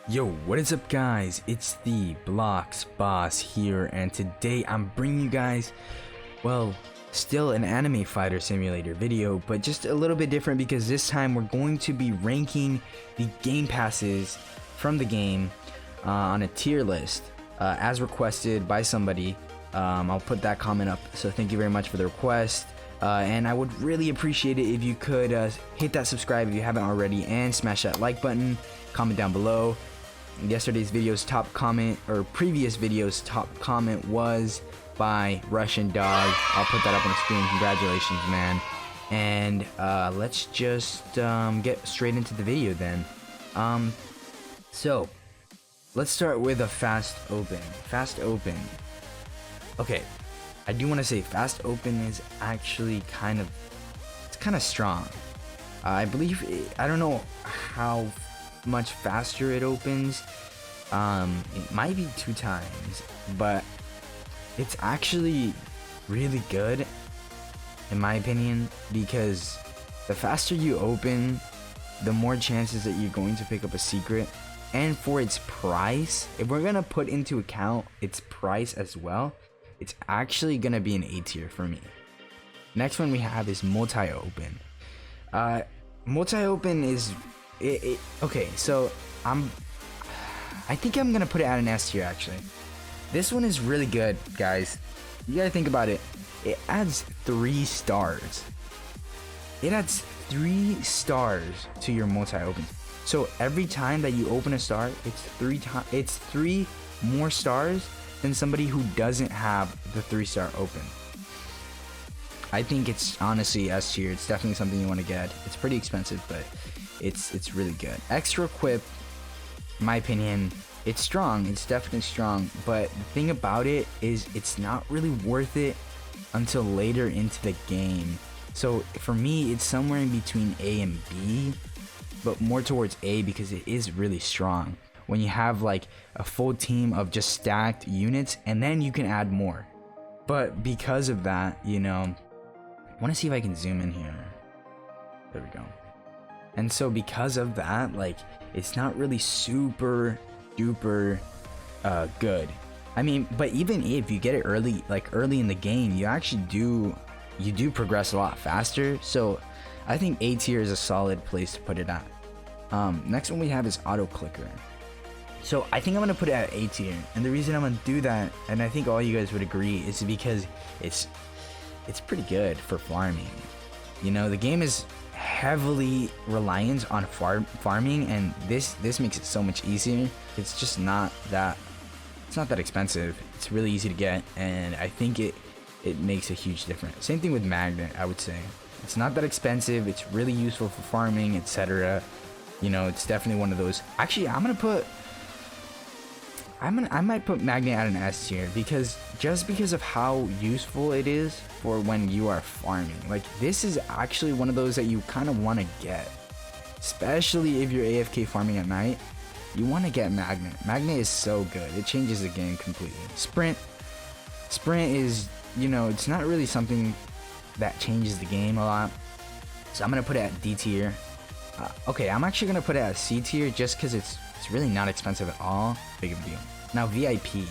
Yo, what is up guys? It's the Blocks Boss here, and today I'm bringing you guys, well, still an anime fighter simulator video, but just a little bit different because this time we're going to be ranking the game passes from the game on a tier list as requested by somebody. I'll put that comment up, so thank you very much for the request. And I would really appreciate it if you could hit that subscribe if you haven't already, and smash that like button, comment down below. Yesterday's video's top comment, or previous video's top comment, was by Russian Dog. I'll put that up on the screen. Congratulations, man. And let's just get straight into the video then. So let's start with a fast open. Okay, I do want to say fast open is actually kind of strong. I believe I don't know how much faster it opens. It might be 2 times, but it's actually really good in my opinion, because the faster you open, the more chances that you're going to pick up a secret. And for its price, if we're gonna put into account its price as well, it's actually gonna be an A tier for me. Next one we have is multi-open. Multi-open is okay, so I think I'm gonna put it at an S tier actually. This one is really good, guys. You gotta think about it. It adds 3 stars. It adds 3 stars to your multi-open. So every time that you open a star, it's 3 more stars than somebody who doesn't have the 3-star open. I think it's honestly S tier. It's definitely something you want to get. It's pretty expensive, but it's really good. Extra equip, in my opinion, it's strong. It's definitely strong, but the thing about it is it's not really worth it until later into the game. So for me, it's somewhere in between A and B, but more towards A because it is really strong when you have like a full team of just stacked units, and then you can add more. But because of that, you know, I want to see if I can zoom in here. There we go. And so because of that, like, it's not really super duper good. I mean, but even if you get it early, like early in the game, you actually do progress a lot faster. So I think A tier is a solid place to put it at. Next one we have is auto clicker. So I think I'm gonna put it at A tier, and the reason I'm gonna do that, and I think all you guys would agree, is because it's pretty good for farming. You know, the game is heavily reliant on farming, and this makes it so much easier. It's just not that expensive. It's really easy to get, and I think it makes a huge difference. Same thing with magnet, I would say. It's not that expensive. It's really useful for farming, etc. You know, it's definitely one of those. Actually, I might put magnet at an S tier because of how useful it is for when you are farming. Like, this is actually one of those that you kind of want to get, especially if you're AFK farming at night. You want to get magnet. Magnet is so good. It changes the game completely. Sprint is, you know, it's not really something that changes the game a lot, so I'm gonna put it at D tier. Okay, I'm actually gonna put it at C tier just because it's really not expensive at all. Big of a deal. Now VIP.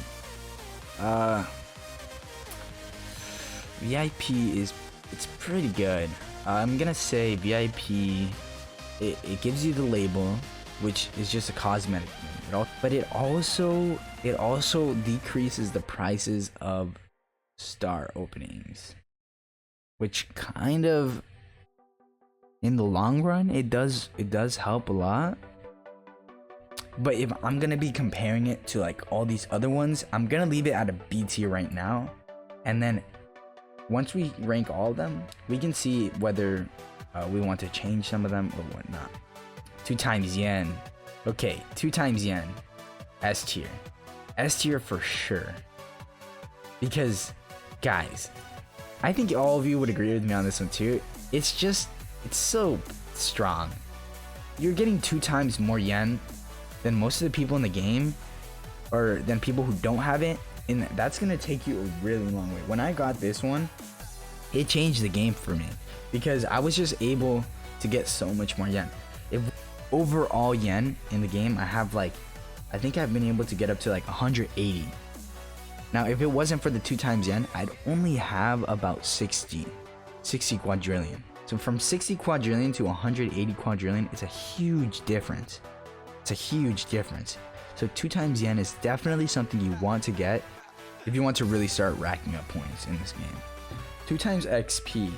VIP it's pretty good. I'm gonna say VIP. It gives you the label, which is just a cosmetic thing. But it also decreases the prices of star openings, which kind of, in the long run, it does help a lot. But if I'm gonna be comparing it to like all these other ones, I'm gonna leave it at a B tier right now, and then once we rank all of them, we can see whether we want to change some of them or whatnot. 2 times yen. Okay, 2 times yen. S tier. S tier for sure. Because, guys, I think all of you would agree with me on this one too. It's so strong. You're getting 2 times more yen than most of the people in the game, or than people who don't have it, and that's gonna take you a really long way. When I got this one, it changed the game for me because I was just able to get so much more yen. If overall yen in the game, I have like I think I've been able to get up to like 180. Now, if it wasn't for the 2 times yen, I'd only have about 60 quadrillion. So from 60 quadrillion to 180 quadrillion, it's a huge difference. It's a huge difference. So 2 times yen is definitely something you want to get if you want to really start racking up points in this game. 2 times XP,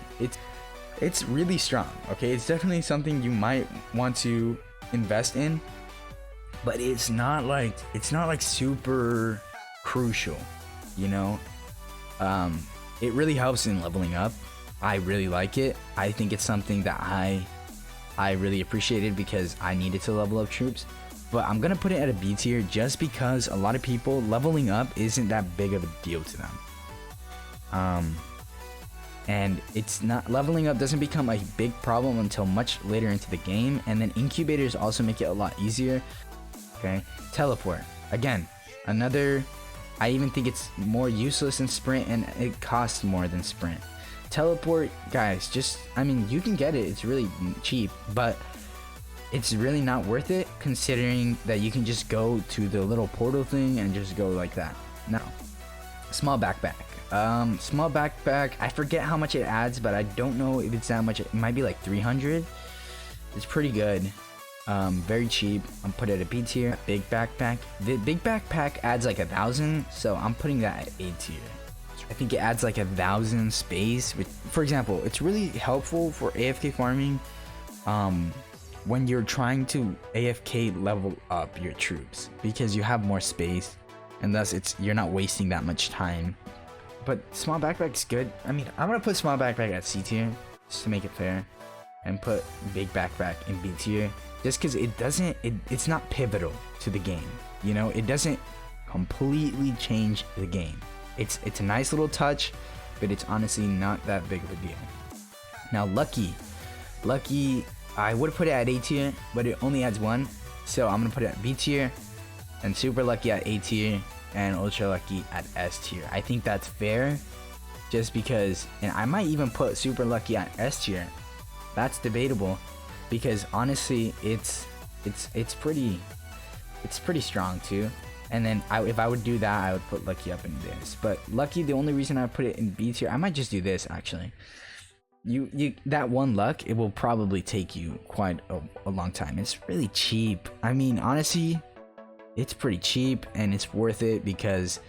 it's really strong, okay? It's definitely something you might want to invest in, but it's not like super crucial, you know? It really helps in leveling up. I really like it. I think it's something that I really appreciated because I needed to level up troops. But I'm gonna put it at a B tier just because a lot of people leveling up isn't that big of a deal to them. And it's not, leveling up doesn't become a big problem until much later into the game, and then incubators also make it a lot easier. Okay, teleport again, another, I even think it's more useless than sprint, and it costs more than sprint. Teleport, guys, just, I mean, you can get it, it's really cheap, but it's really not worth it considering that you can just go to the little portal thing and just go like that. Now, small backpack. Small backpack, I forget how much it adds, but I don't know if it's that much. It might be like 300. It's pretty good. Very cheap. I'm putting it at a B tier. Big backpack. The big backpack adds like 1,000, so I'm putting that at A tier. I think it adds like 1,000 space. Which, for example, it's really helpful for AFK farming. When you're trying to AFK level up your troops because you have more space, and thus you're not wasting that much time. But small backpack's good. I mean, I'm gonna put small backpack at C tier just to make it fair, and put big backpack in B tier just because it's not pivotal to the game. You know, it doesn't completely change the game. It's a nice little touch, but it's honestly not that big of a deal. Now, lucky, I would put it at A tier, but it only adds 1, so I'm gonna put it at B tier, and super lucky at A tier, and ultra lucky at S tier. I think that's fair, just because, and I might even put super lucky at S tier. That's debatable, because honestly, it's pretty strong too. And then if I would do that, I would put lucky up in this. But lucky, the only reason I put it in B tier, I might just do this actually. You that 1 luck, it will probably take you quite a long time. It's really cheap. I mean, honestly, it's pretty cheap and it's worth it because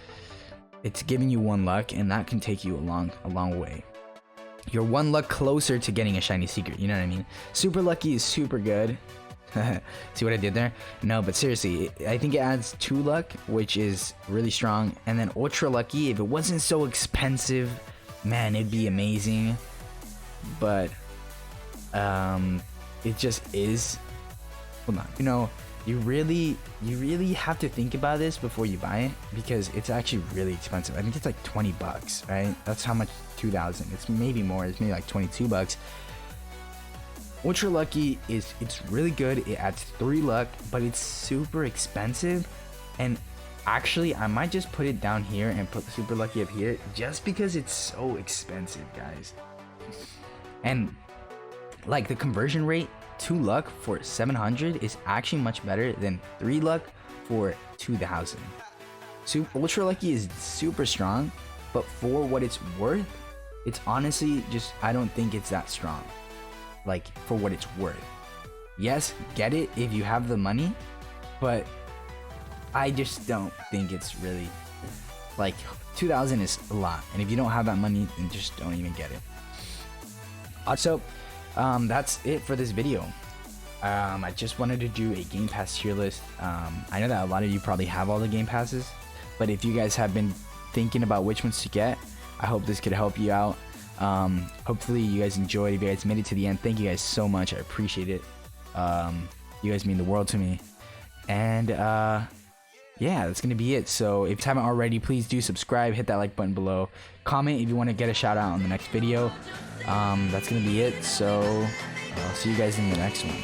it's giving you 1 luck, and that can take you a long way. You're 1 luck closer to getting a shiny secret, you know what I mean? Super lucky is super good. See what I did there? No, but seriously, I think it adds 2 luck, which is really strong. And then ultra lucky, if it wasn't so expensive, man, it'd be amazing. But it just is. Hold on, you know, you really have to think about this before you buy it, because it's actually really expensive. I think it's like 20 bucks, right? That's how much 2,000. It's maybe more. It's maybe like 22 bucks. Ultra lucky it's really good. It adds 3 luck, but it's super expensive. And actually, I might just put it down here and put super lucky up here, just because it's so expensive, guys. And like the conversion rate, 2 luck for 700 is actually much better than 3 luck for 2,000. Ultra lucky is super strong, but for what it's worth, it's honestly just, I don't think it's that strong. Like, for what it's worth. Yes, get it if you have the money, but I just don't think it's really, like, 2,000 is a lot, and if you don't have that money, then just don't even get it. Also, that's it for this video. I just wanted to do a Game Pass tier list. I know that a lot of you probably have all the Game Passes, but if you guys have been thinking about which ones to get, I hope this could help you out. Hopefully you guys enjoyed. If you guys made it to the end, thank you guys so much. I appreciate it. You guys mean the world to me. And yeah, that's gonna be it. So if you haven't already, please do subscribe, hit that like button below, comment if you want to get a shout out on the next video. That's gonna be it. So I'll see you guys in the next one.